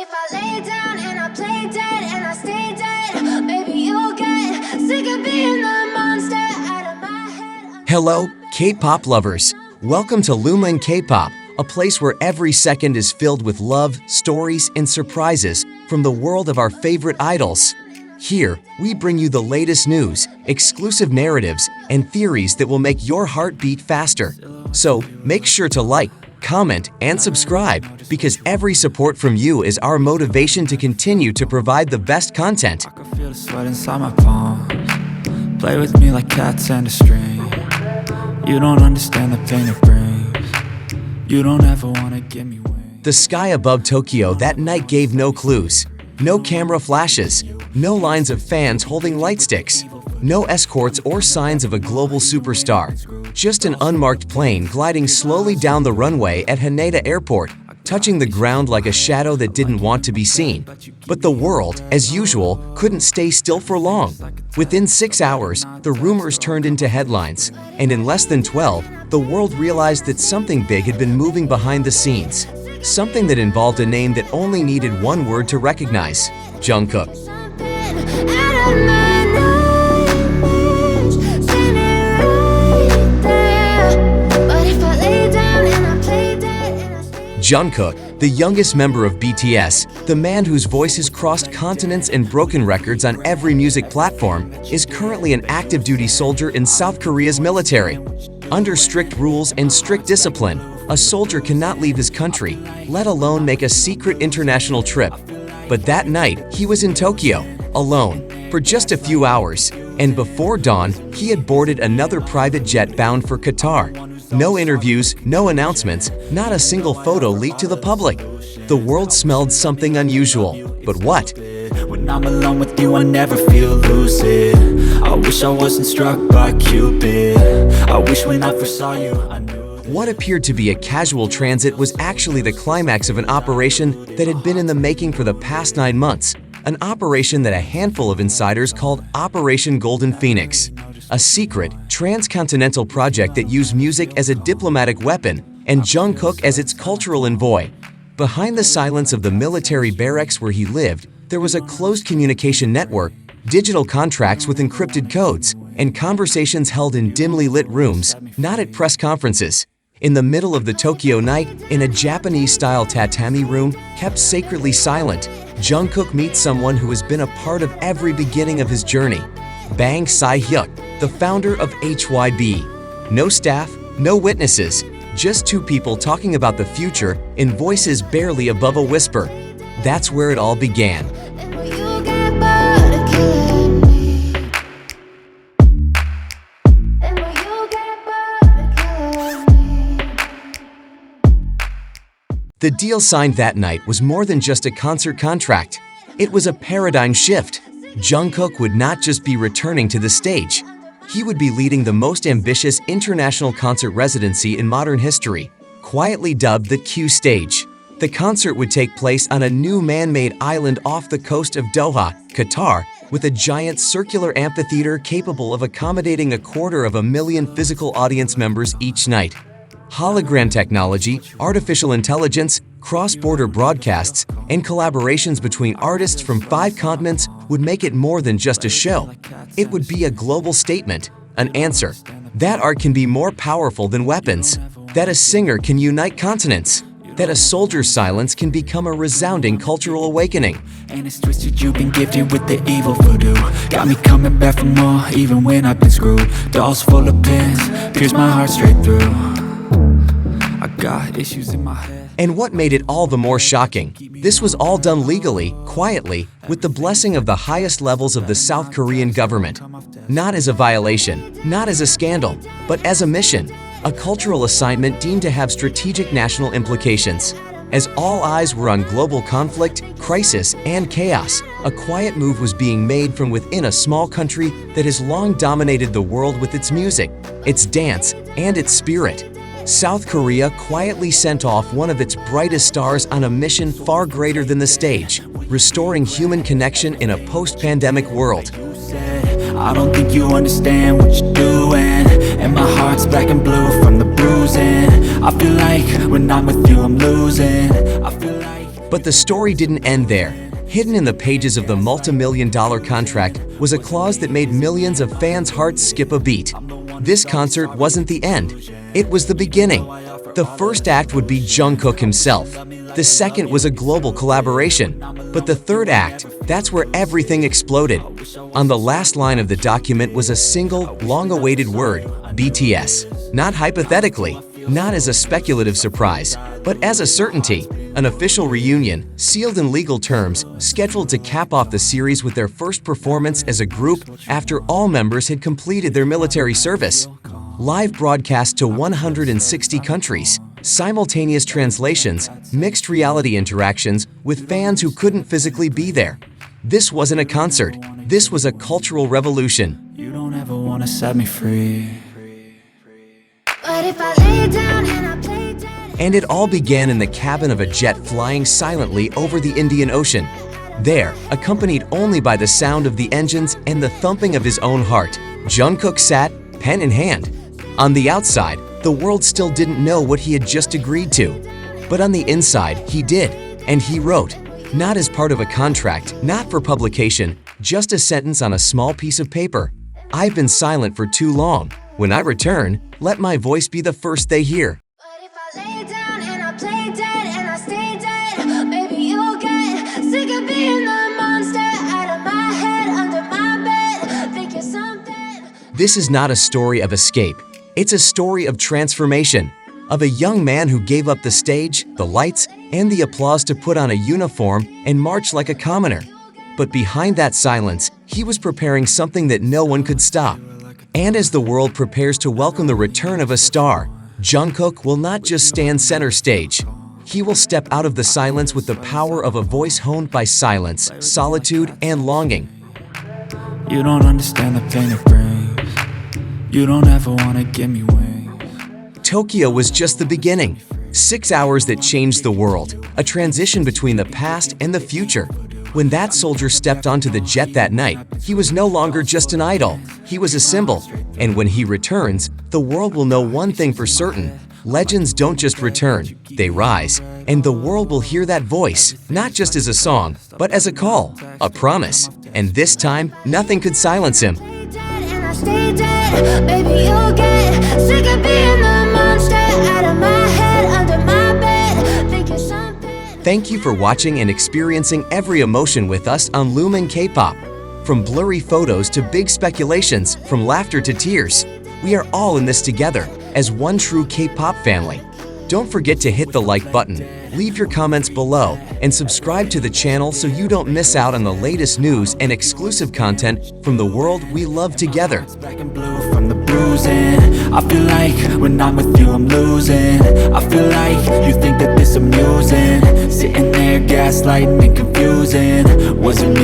if I lay down and I play dead and I stay dead, maybe you'll get sick of being the monster out of my head. Hello, K-pop lovers. Welcome to Luma and K-pop, a place where every second is filled with love, stories, and surprises from the world of our favorite idols. Here, we bring you the latest news, exclusive narratives, and theories that will make your heart beat faster. So, make sure to like, comment, and subscribe, because every support from you is our motivation to continue to provide the best content. I can feel the sweat inside my palms. Play with me like cats and a string. You don't understand the pain it brings. You don't ever want to give me wings. The sky above Tokyo that night gave no clues. No camera flashes, no lines of fans holding light sticks, no escorts or signs of a global superstar. Just an unmarked plane gliding slowly down the runway at Haneda Airport, touching the ground like a shadow that didn't want to be seen. But the world, as usual, couldn't stay still for long. Within 6 hours, the rumors turned into headlines, and in less than 12, the world realized that something big had been moving behind the scenes. Something that involved a name that only needed one word to recognize: Jungkook. Jungkook, the youngest member of BTS, the man whose voice has crossed continents and broken records on every music platform, is currently an active duty soldier in South Korea's military. Under strict rules and strict discipline, a soldier cannot leave his country, let alone make a secret international trip. But that night, he was in Tokyo, alone, for just a few hours, and before dawn, he had boarded another private jet bound for Qatar. No interviews, no announcements, not a single photo leaked to the public. The world smelled something unusual, but what? When I'm alone with you, I never feel lucid. I wish I wasn't struck by Cupid. I wish when I first saw you, I knew. What appeared to be a casual transit was actually the climax of an operation that had been in the making for the past 9 months. An operation that a handful of insiders called Operation Golden Phoenix. A secret, transcontinental project that used music as a diplomatic weapon and Jungkook as its cultural envoy. Behind the silence of the military barracks where he lived, there was a closed communication network, digital contracts with encrypted codes, and conversations held in dimly lit rooms, not at press conferences. In the middle of the Tokyo night, in a Japanese-style tatami room, kept sacredly silent, Jungkook meets someone who has been a part of every beginning of his journey. Bang Si-Hyuk, the founder of HYB. No staff, no witnesses, just two people talking about the future in voices barely above a whisper. That's where it all began. The deal signed that night was more than just a concert contract. It was a paradigm shift. Jungkook would not just be returning to the stage. He would be leading the most ambitious international concert residency in modern history, quietly dubbed the Q Stage. The concert would take place on a new man-made island off the coast of Doha, Qatar, with a giant circular amphitheater capable of accommodating 250,000 physical audience members each night. Hologram technology, artificial intelligence, cross-border broadcasts, and collaborations between artists from 5 continents would make it more than just a show. It would be a global statement, an answer. That art can be more powerful than weapons. That a singer can unite continents. That a soldier's silence can become a resounding cultural awakening. And it's twisted, you've been gifted with the evil voodoo. Got me coming back for more, even when I've been screwed. Dolls full of pins, pierce my heart straight through. I got issues in my head. And what made it all the more shocking? This was all done legally, quietly, with the blessing of the highest levels of the South Korean government. Not as a violation, not as a scandal, but as a mission, a cultural assignment deemed to have strategic national implications. As all eyes were on global conflict, crisis, and chaos, a quiet move was being made from within a small country that has long dominated the world with its music, its dance, and its spirit. South Korea quietly sent off one of its brightest stars on a mission far greater than the stage, restoring human connection in a post-pandemic world. I don't think you understand what you're doing, and my heart's black and blue from the bruising. I feel like when I'm with you I'm losing. I feel like But the story didn't end there. Hidden in the pages of the multi-million-dollar contract was a clause that made millions of fans' hearts skip a beat. This concert wasn't the end. It was the beginning. The first act would be Jungkook himself. The second was a global collaboration. But the third act, that's where everything exploded. On the last line of the document was a single, long-awaited word, BTS. Not hypothetically, not as a speculative surprise, but as a certainty. An official reunion, sealed in legal terms, scheduled to cap off the series with their first performance as a group after all members had completed their military service. Live broadcast to 160 countries, simultaneous translations, mixed reality interactions with fans who couldn't physically be there. This wasn't a concert, this was a cultural revolution. You don't ever wanna set me free. But if I lay down and I play dead. And it all began in the cabin of a jet flying silently over the Indian Ocean. There, accompanied only by the sound of the engines and the thumping of his own heart, Jungkook sat, pen in hand. On the outside, the world still didn't know what he had just agreed to. But on the inside, he did, and he wrote. Not as part of a contract, not for publication, just a sentence on a small piece of paper. I've been silent for too long. When I return, let my voice be the first they hear. But if I lay down and I play dead and I stay dead, maybe you'll get sick of being the monster out of my head, under my bed. Think you're something. This is not a story of escape. It's a story of transformation, of a young man who gave up the stage, the lights, and the applause to put on a uniform and march like a commoner. But behind that silence, he was preparing something that no one could stop. And as the world prepares to welcome the return of a star, Jungkook will not just stand center stage. He will step out of the silence with the power of a voice honed by silence, solitude, and longing. You don't understand the pain it brings. You don't ever wanna give me wings. Tokyo was just the beginning. 6 hours that changed the world, a transition between the past and the future. When that soldier stepped onto the jet that night, he was no longer just an idol, he was a symbol. And when he returns, the world will know one thing for certain. Legends don't just return, they rise. And the world will hear that voice, not just as a song, but as a call, a promise. And this time, nothing could silence him. And I stay dead, maybe you'll get sick of being the monster out of my head, under my bed. Think you're something. Thank you for watching and experiencing every emotion with us on Luma and Kpop. From blurry photos to big speculations, from laughter to tears, we are all in this together as one true K-pop family. Don't forget to hit the like button, leave your comments below, and subscribe to the channel so you don't miss out on the latest news and exclusive content from the world we love together. Black and blue from the bruising. I feel like when I'm with you I'm losing. I feel like you think that this amusing. Sitting there gaslighting and confusing. Was it me?